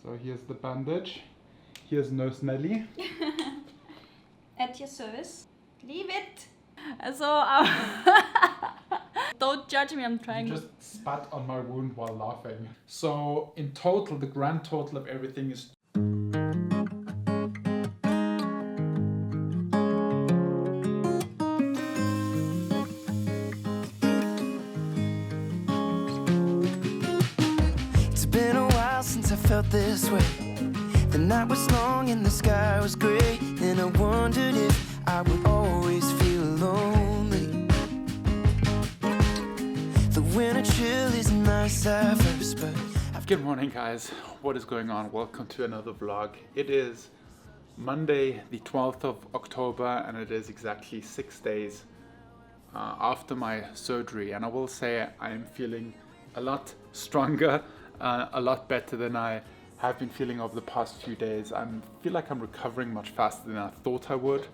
So here's the bandage. Here's Nurse Nelly. At your service. Leave it. So, don't judge me, I'm trying. You just spat on my wound while laughing. So in total, the grand total of everything is felt this way. The night was long and the sky was gray, and I wondered if I would always feel lonely. The winter chill is nice at first, but Good morning, guys. What is going on? Welcome to another vlog. It is Monday the 12th of October and it is exactly 6 days after my surgery, and I will say I am feeling a lot stronger, a lot better than I have been feeling over the past few days. I feel like I'm recovering much faster than I thought I would,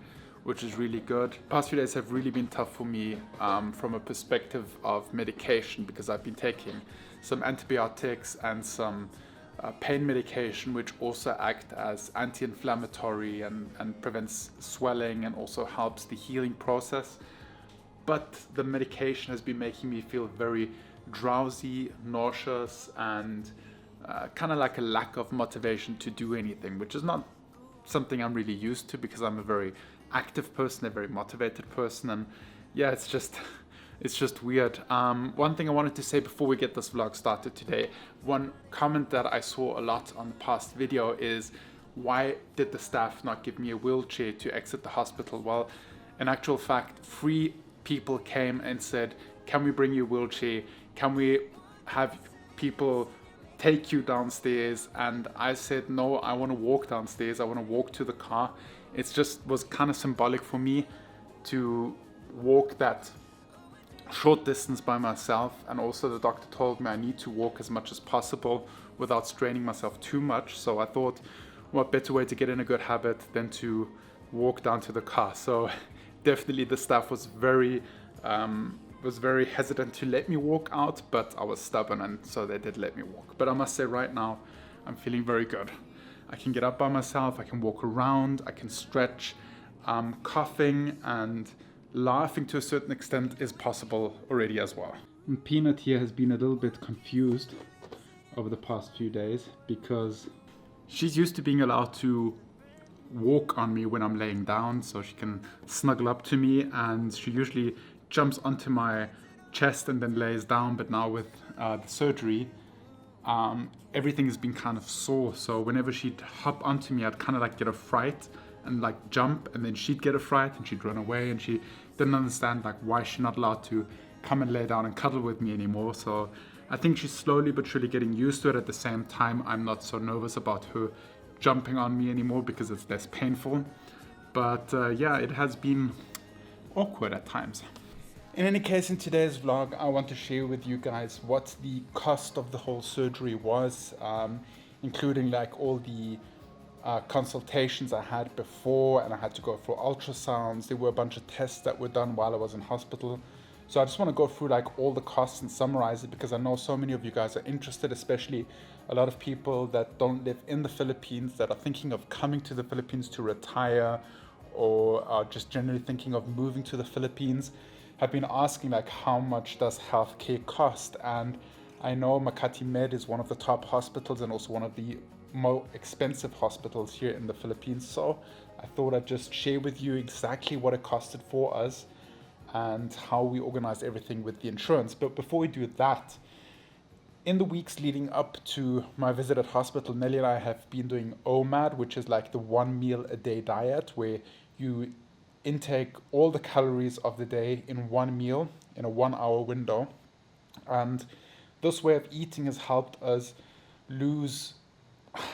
which is really good. Past few days have really been tough for me from a perspective of medication, because I've been taking some antibiotics and some pain medication, which also act as anti-inflammatory and prevents swelling and also helps the healing process. But the medication has been making me feel very drowsy, nauseous, and kind of like a lack of motivation to do anything, which is not something I'm really used to, because I'm a very active person, a very motivated person, and yeah, it's just weird. One thing I wanted to say before we get this vlog started today, one comment that I saw a lot on the past video is, why did the staff not give me a wheelchair to exit the hospital? Well, in actual fact, 3 people came and said, can we bring you a wheelchair? Can we have people take you downstairs? And I said, no, I want to walk downstairs. I want to walk to the car. It just was kind of symbolic for me to walk that short distance by myself. And also the doctor told me I need to walk as much as possible without straining myself too much. So I thought, what better way to get in a good habit than to walk down to the car? So definitely the staff was very hesitant to let me walk out, but I was stubborn, and so they did let me walk. But I must say right now, I'm feeling very good. I can get up by myself, I can walk around, I can stretch. Coughing and laughing to a certain extent is possible already as well. And Peanut here has been a little bit confused over the past few days, because she's used to being allowed to walk on me when I'm laying down, so she can snuggle up to me, and she usually jumps onto my chest and then lays down. But now with the surgery, everything has been kind of sore, so whenever she'd hop onto me, I'd kind of like get a fright and like jump, and then she'd get a fright and she'd run away, and she didn't understand like why she's not allowed to come and lay down and cuddle with me anymore. So I think she's slowly but surely getting used to it. At the same time, I'm not so nervous about her jumping on me anymore because it's less painful. But yeah, it has been awkward at times. In any case, in today's vlog, I want to share with you guys what the cost of the whole surgery was, including like all the consultations I had before, and I had to go for ultrasounds. There were a bunch of tests that were done while I was in hospital. So I just want to go through like all the costs and summarize it, because I know so many of you guys are interested, especially a lot of people that don't live in the Philippines, that are thinking of coming to the Philippines to retire, or are just generally thinking of moving to the Philippines, have been asking like, how much does healthcare cost? And I know Makati Med is one of the top hospitals and also one of the more expensive hospitals here in the Philippines. So I thought I'd just share with you exactly what it costed for us and how we organized everything with the insurance. But before we do that, in the weeks leading up to my visit at hospital, Nelly and I have been doing OMAD, which is like the 1 meal a day diet, where you intake all the calories of the day in one meal in a 1 hour window. And this way of eating has helped us lose,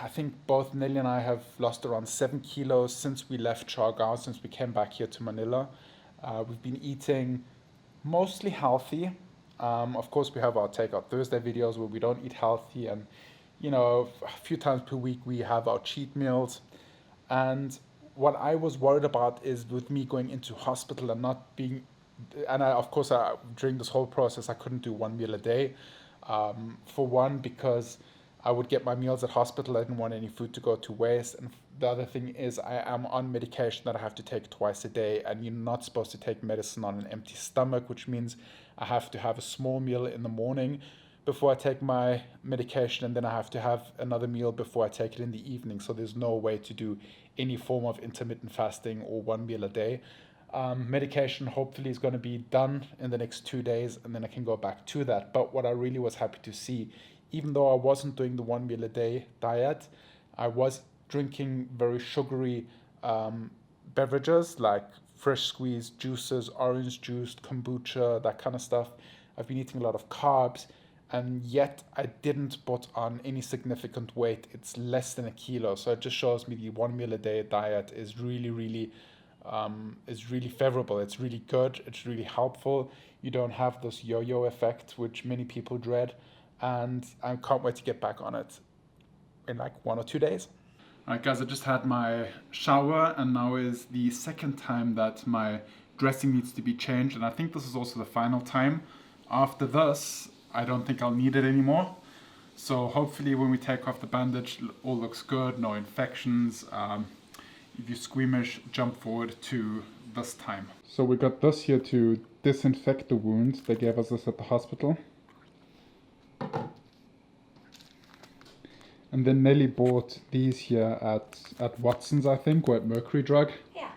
I think both Nelly and I have lost around 7 kilos since we left Siargao, since we came back here to Manila. We've been eating mostly healthy. Of course, we have our Takeout Thursday videos where we don't eat healthy, and you know, a few times per week we have our cheat meals. And what I was worried about is with me going into hospital and not being, and during this whole process I couldn't do 1 meal a day. For one, because I would get my meals at hospital. I didn't want any food to go to waste. And the other thing is I am on medication that I have to take twice a day, and you're not supposed to take medicine on an empty stomach, which means I have to have a small meal in the morning before I take my medication, and then I have to have another meal before I take it in the evening. So there's no way to do any form of intermittent fasting or one meal a day. Medication hopefully is going to be done in the next 2 days, and then I can go back to that. But what I really was happy to see, even though I wasn't doing the 1 meal a day diet, I was drinking very sugary beverages like fresh squeezed juices, orange juice, kombucha, that kind of stuff. I've been eating a lot of carbs, and yet I didn't put on any significant weight. It's less than a kilo. So it just shows me the 1 meal a day diet is really favorable. It's really good. It's really helpful. You don't have this yo-yo effect, which many people dread. And I can't wait to get back on it in like 1 or 2 days. All right, guys, I just had my shower, and now is the second time that my dressing needs to be changed. And I think this is also the final time. After this, I don't think I'll need it anymore. So hopefully when we take off the bandage, all looks good, no infections. If you're squeamish, jump forward to this time. So we got this here to disinfect the wound. They gave us this at the hospital. And then Nelly bought these here at Watson's, I think, or at Mercury Drug. Yeah.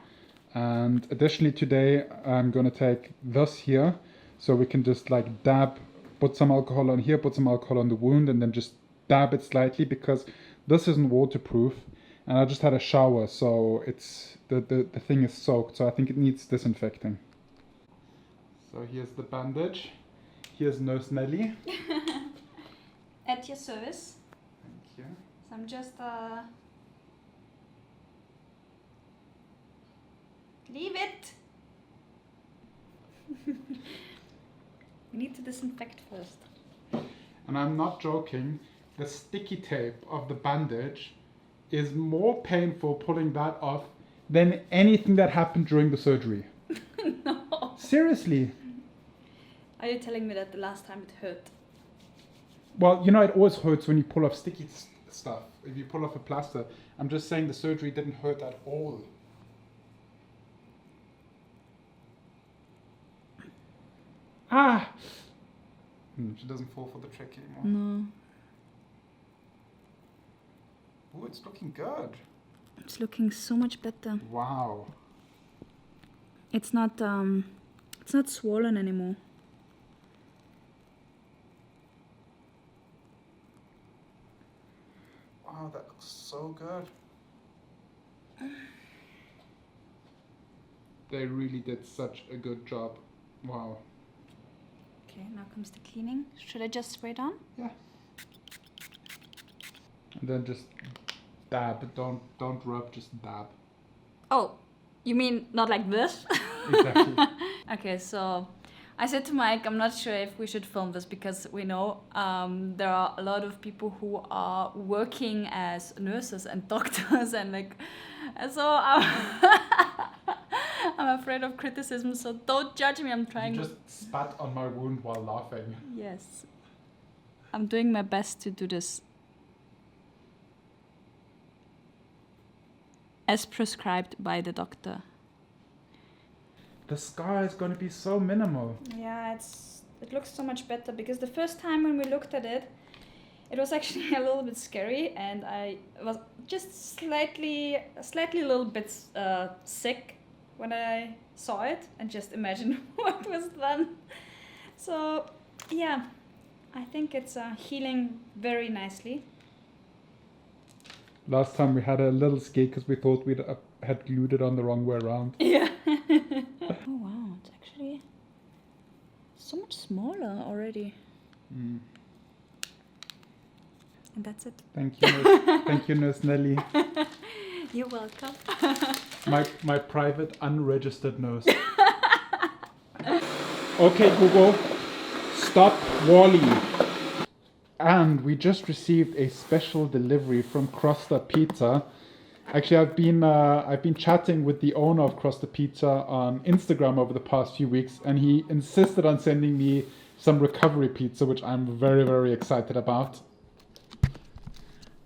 And additionally today, I'm going to take this here, so we can just like dab, put some alcohol on here, put some alcohol on the wound, and then just dab it slightly, because this isn't waterproof. And I just had a shower, so it's the thing is soaked, so I think it needs disinfecting. So here's the bandage. Here's Nurse Nelly. At your service. Thank you. So I'm just leave it. We need to disinfect first. And I'm not joking, the sticky tape of the bandage is more painful pulling that off than anything that happened during the surgery. No. Seriously. Are you telling me that the last time it hurt? Well, you know, it always hurts when you pull off sticky stuff. If you pull off a plaster. I'm just saying the surgery didn't hurt at all. Ah! She doesn't fall for the trick anymore. No. Oh, it's looking good. It's looking so much better. Wow. It's not swollen anymore. Wow, that looks so good. They really did such a good job. Wow. Okay, now comes the cleaning. Should I just spray it on? Yeah. And then just dab. Don't rub, just dab. Oh, you mean not like this? Exactly. Okay, so I said to Mike, I'm not sure if we should film this, because we know there are a lot of people who are working as nurses and doctors, and so I'm afraid of criticism, so don't judge me. I'm trying. You just spat on my wound while laughing. Yes. I'm doing my best to do this as prescribed by the doctor. The scar is going to be so minimal. Yeah, it looks so much better, because the first time when we looked at it, it was actually a little bit scary, and I was just slightly a little bit sick when I saw it and just imagined what was done. So yeah, I think it's healing very nicely. Last time we had a little scare because we thought we had glued it on the wrong way around. Yeah. Oh wow, it's actually so much smaller already. Mm. And that's it. Thank you, Nurse. Thank you, Nurse Nelly. You're welcome. My private unregistered nurse. Okay, Google, stop Wall-E. And we just received a special delivery from Crosta Pizza. Actually, I've been chatting with the owner of Crosta Pizza on Instagram over the past few weeks, and he insisted on sending me some recovery pizza, which I'm very, very excited about.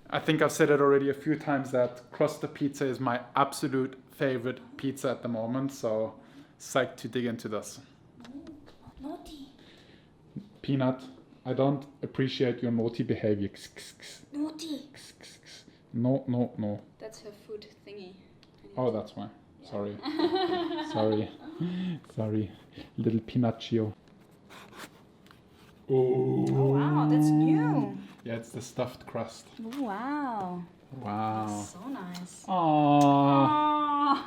I think I've said it already a few times that crust pizza is my absolute favorite pizza at the moment. So psyched to dig into this. Naughty. Peanut, I don't appreciate your naughty behavior. Naughty. No. That's her food thingy. Oh, that's why. Sorry. Sorry. Little Pinocchio. Oh wow, that's new. Yeah, it's the stuffed crust. Oh, wow. Wow. That's so nice. Aww.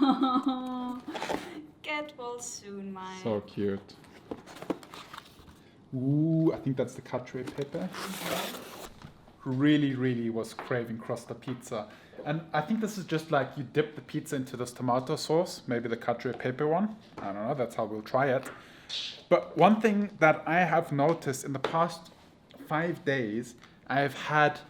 Oh. Get well soon, Mike. So cute. Ooh, I think that's the cacio e pepe. Really was craving crust pizza. And I think this is just like you dip the pizza into this tomato sauce, maybe the cacio e pepe one. I don't know, that's how we'll try it. But one thing that I have noticed in the past 5 days, I have had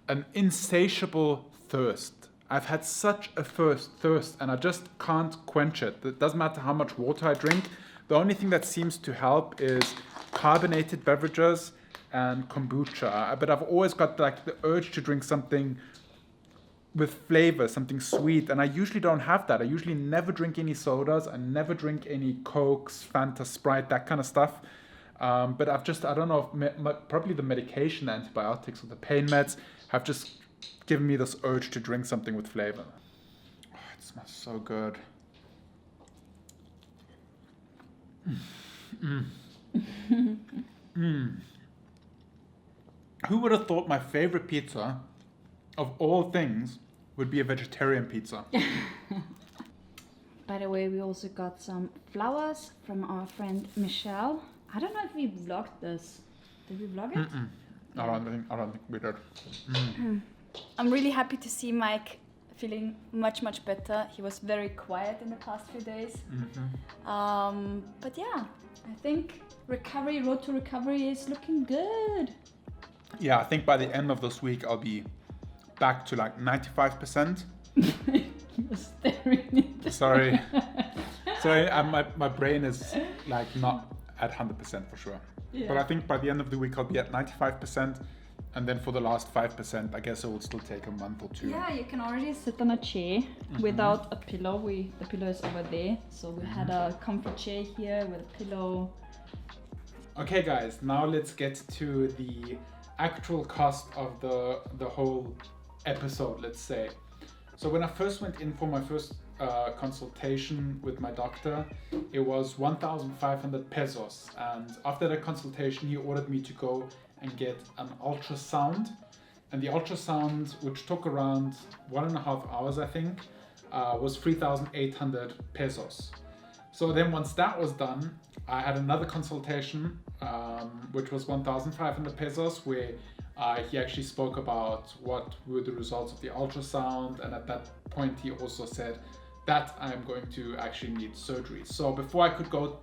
an insatiable thirst. I've had such a thirst and I just can't quench it. It doesn't matter how much water I drink. The only thing that seems to help is carbonated beverages and kombucha. But I've always got like the urge to drink something with flavor, something sweet, and I usually don't have that. I usually never drink any sodas. I never drink any Cokes, Fanta, Sprite, that kind of stuff. But I don't know, if probably the medication, the antibiotics or the pain meds have just given me this urge to drink something with flavor. Oh, it smells so good. Who would have thought my favorite pizza of all things would be a vegetarian pizza? By the way, we also got some flowers from our friend Michelle. I don't know if we vlogged this. Did we vlog it? I don't think we did. I'm really happy to see Mike feeling much better. He was very quiet in the past few days. But yeah, I think road to recovery is looking good. Yeah, I think by the end of this week I'll be back to like 95%. You're staring at Sorry, my brain is like not at 100% for sure. Yeah. But I think by the end of the week I'll be at 95%, and then for the last 5%, I guess it will still take a month or two. Yeah, you can already sit on a chair without a pillow. The pillow is over there, so we had a comfy chair here with a pillow. Okay, guys, now let's get to the actual cost of the whole episode, let's say. So when I first went in for my first consultation with my doctor, it was 1,500 pesos, and after the consultation he ordered me to go and get an ultrasound, and the ultrasound, which took around 1.5 hours I think, was 3,800 pesos. So then once that was done, I had another consultation, which was 1,500 pesos, where he actually spoke about what were the results of the ultrasound, and at that point he also said that I'm going to actually need surgery. So before I could go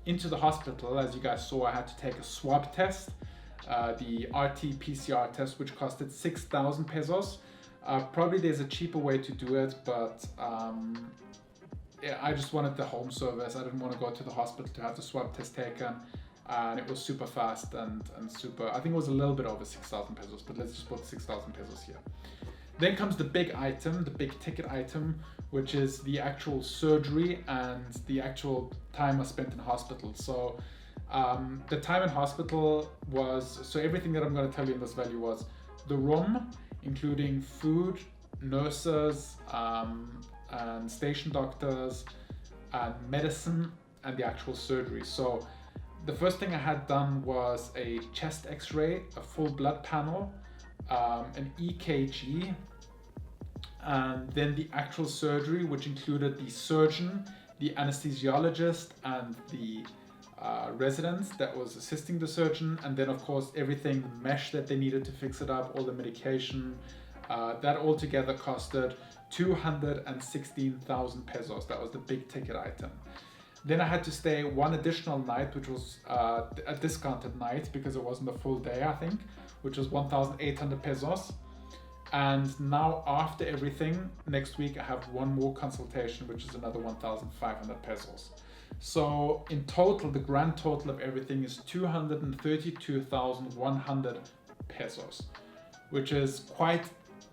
into the hospital, as you guys saw, I had to take a swab test, the RT-PCR test, which costed 6,000 pesos. Probably there's a cheaper way to do it, but yeah, I just wanted the home service. I didn't want to go to the hospital to have the swab test taken. And it was super fast and super, I think it was a little bit over 6,000 pesos, but let's just put 6,000 pesos here. Then comes the big item, the big ticket item, which is the actual surgery and the actual time I spent in hospital. So the time in hospital was, so everything that I'm going to tell you in this value was the room, including food, nurses, and station doctors, and medicine, and the actual surgery. So the first thing I had done was a chest x-ray, a full blood panel, an EKG, and then the actual surgery, which included the surgeon, the anesthesiologist, and the resident that was assisting the surgeon, and then of course everything, the mesh that they needed to fix it up, all the medication, that all together costed 216,000 pesos. That was the big ticket item. Then I had to stay one additional night, which was a discounted night because it wasn't a full day, I think, which was 1,800 pesos. And now after everything, next week I have one more consultation, which is another 1,500 pesos. So in total, the grand total of everything is 232,100 pesos, which is quite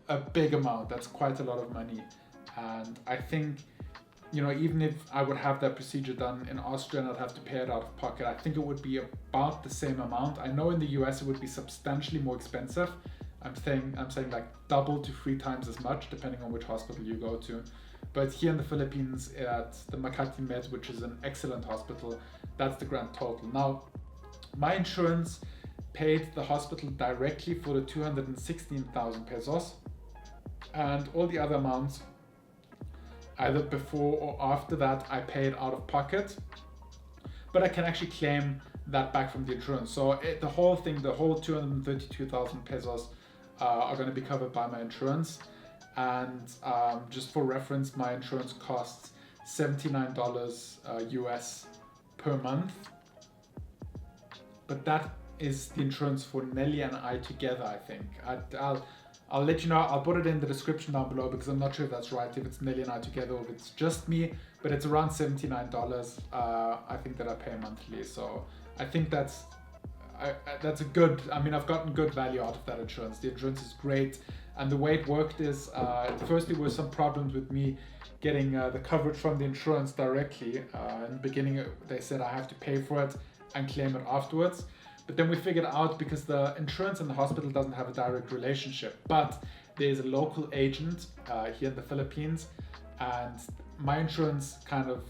a big amount. That's quite a lot of money. And I think, you know, even if I would have that procedure done in Austria and I'd have to pay it out of pocket, I think it would be about the same amount. I know in the US it would be substantially more expensive. I'm saying like double to 3 times as much, depending on which hospital you go to. But here in the Philippines, at the Makati Med, which is an excellent hospital, that's the grand total. Now, my insurance paid the hospital directly for the 216,000 pesos, and all the other amounts, either before or after that, I paid out of pocket. But I can actually claim that back from the insurance. So the whole thing, the whole 232,000 pesos are going to be covered by my insurance. And just for reference, my insurance costs $79 US per month. But that is the insurance for Nelly and I together, I think. I'll let you know. I'll put it in the description down below because I'm not sure if that's right, if it's Nelly and I together or if it's just me, but it's around $79 I think that I pay monthly. So I think that's a good, I mean, I've gotten good value out of that insurance. The insurance is great. And the way it worked is, firstly, there were some problems with me getting the coverage from the insurance directly. In the beginning, they said I have to pay for it and claim it afterwards. But then we figured out, because the insurance and the hospital doesn't have a direct relationship, but there's a local agent here in the Philippines, and my insurance kind of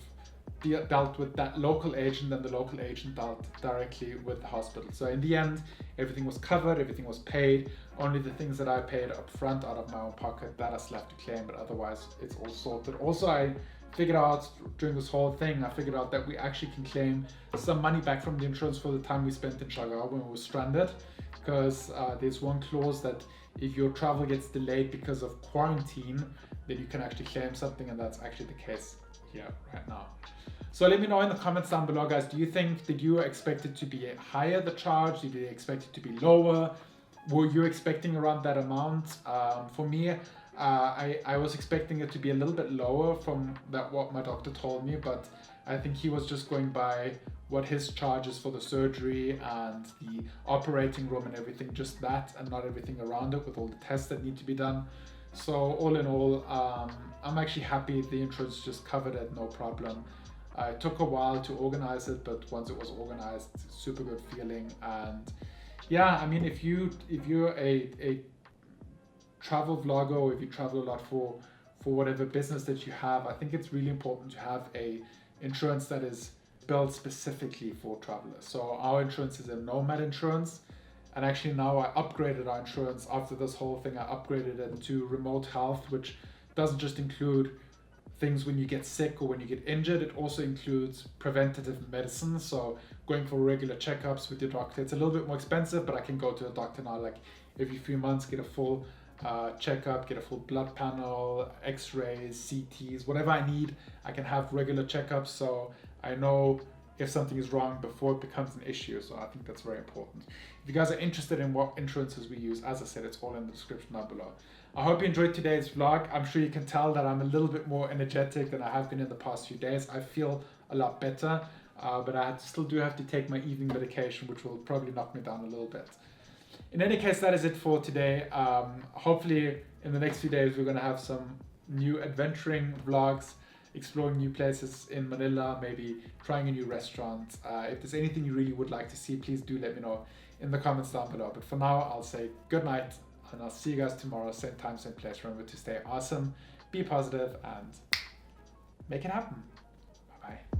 dealt with that local agent, and the local agent dealt directly with the hospital. So in the end, everything was covered, everything was paid. Only the things that I paid up front out of my own pocket, that is left to claim, but otherwise it's all sorted. Also, I figured out during this whole thing, I figured out that we actually can claim some money back from the insurance for the time we spent in Siargao when we were stranded, because there's one clause that if your travel gets delayed because of quarantine, then you can actually claim something, and that's actually the case here right now. So let me know in the comments down below, guys. Do you think that you expected to be higher, the charge? Did you expect it to be lower? Were you expecting around that amount? For me, I was expecting it to be a little bit lower from what my doctor told me, but I think he was just going by what his charges for the surgery and the operating room and everything, just that, and not everything around it with all the tests that need to be done. So all in all, I'm actually happy the insurance just covered it, no problem. It took a while to organize it, but once it was organized, super good feeling. And yeah, I mean, if you're a travel vlogger, or if you travel a lot for whatever business that you have, I think it's really important to have a insurance that is built specifically for travelers. So our insurance is a nomad insurance, and actually now I upgraded our insurance after this whole thing. I upgraded it to remote health, which doesn't just include things when you get sick or when you get injured. It also includes preventative medicine, so going for regular checkups with your doctor. It's a little bit more expensive, but I can go to a doctor now like every few months, get a full checkup, get a full blood panel, x-rays, CTs, whatever I need. I can have regular checkups, so I know if something is wrong before it becomes an issue. So I think that's very important. If you guys are interested in what insurances we use, as I said, it's all in the description down below. I hope you enjoyed today's vlog. I'm sure you can tell that I'm a little bit more energetic than I have been in the past few days. I feel a lot better, but I still do have to take my evening medication, which will probably knock me down a little bit. In any case, that is it for today. Hopefully in the next few days, we're going to have some new adventuring vlogs, exploring new places in Manila, maybe trying a new restaurant. If there's anything you really would like to see, please do let me know in the comments down below. But for now, I'll say good night, and I'll see you guys tomorrow, same time, same place. Remember to stay awesome, be positive, and make it happen. Bye-bye.